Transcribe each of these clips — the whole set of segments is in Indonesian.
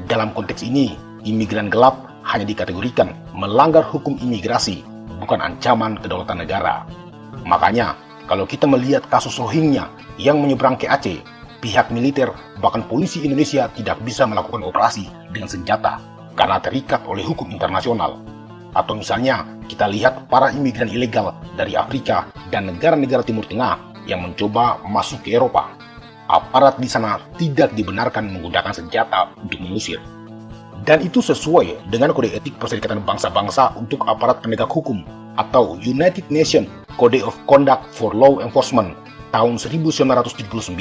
Dalam konteks ini, imigran gelap hanya dikategorikan melanggar hukum imigrasi, bukan ancaman kedaulatan negara. Makanya, kalau kita melihat kasus Rohingya yang menyeberang ke Aceh, pihak militer bahkan polisi Indonesia tidak bisa melakukan operasi dengan senjata karena terikat oleh hukum internasional. Atau misalnya, kita lihat para imigran ilegal dari Afrika dan negara-negara Timur Tengah yang mencoba masuk ke Eropa. Aparat di sana tidak dibenarkan menggunakan senjata untuk mengusir. Dan itu sesuai dengan Kode Etik Perserikatan Bangsa-Bangsa untuk Aparat Penegak Hukum atau United Nations Code of Conduct for Law Enforcement tahun 1979.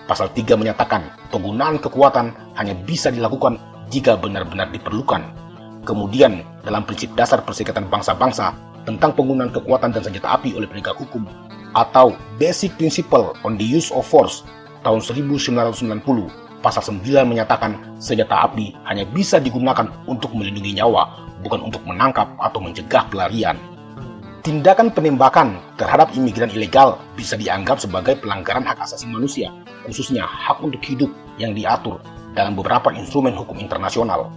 Pasal 3 menyatakan penggunaan kekuatan hanya bisa dilakukan jika benar-benar diperlukan. Kemudian, dalam prinsip dasar Perserikatan Bangsa-Bangsa tentang penggunaan kekuatan dan senjata api oleh penegak hukum atau Basic Principle on the Use of Force tahun 1990, pasal 9 menyatakan senjata api hanya bisa digunakan untuk melindungi nyawa, bukan untuk menangkap atau mencegah pelarian. Tindakan penembakan terhadap imigran ilegal bisa dianggap sebagai pelanggaran hak asasi manusia, khususnya hak untuk hidup yang diatur dalam beberapa instrumen hukum internasional.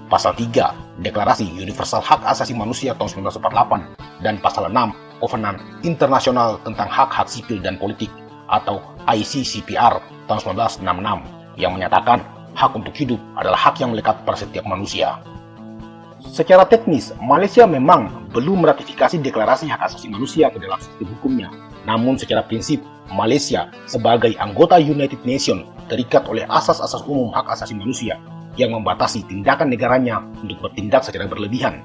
Pasal 3, Deklarasi Universal Hak Asasi Manusia tahun 1948, dan Pasal 6, Kovenan Internasional tentang Hak-Hak Sipil dan Politik atau ICCPR tahun 1966 yang menyatakan hak untuk hidup adalah hak yang melekat pada setiap manusia. Secara teknis, Malaysia memang belum meratifikasi Deklarasi Hak Asasi Manusia ke dalam sistem hukumnya. Namun secara prinsip, Malaysia sebagai anggota United Nations terikat oleh asas-asas umum hak asasi manusia yang membatasi tindakan negaranya untuk bertindak secara berlebihan,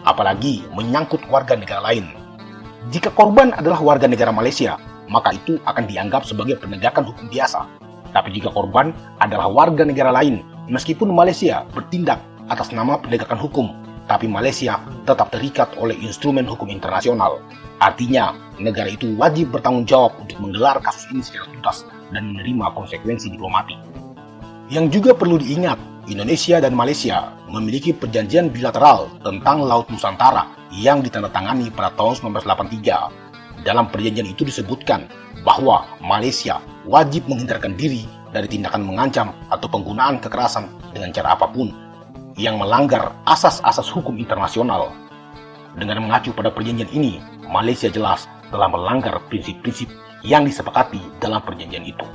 apalagi menyangkut warga negara lain. Jika korban adalah warga negara Malaysia, maka itu akan dianggap sebagai penegakan hukum biasa. Tapi jika korban adalah warga negara lain, meskipun Malaysia bertindak atas nama penegakan hukum, tapi Malaysia tetap terikat oleh instrumen hukum internasional. Artinya, negara itu wajib bertanggung jawab untuk menggelar kasus ini secara tuntas dan menerima konsekuensi diplomatik. Yang juga perlu diingat, Indonesia dan Malaysia memiliki perjanjian bilateral tentang Laut Nusantara yang ditandatangani pada tahun 1983. Dalam perjanjian itu disebutkan bahwa Malaysia wajib menghindarkan diri dari tindakan mengancam atau penggunaan kekerasan dengan cara apapun yang melanggar asas-asas hukum internasional. Dengan mengacu pada perjanjian ini, Malaysia jelas telah melanggar prinsip-prinsip yang disepakati dalam perjanjian itu.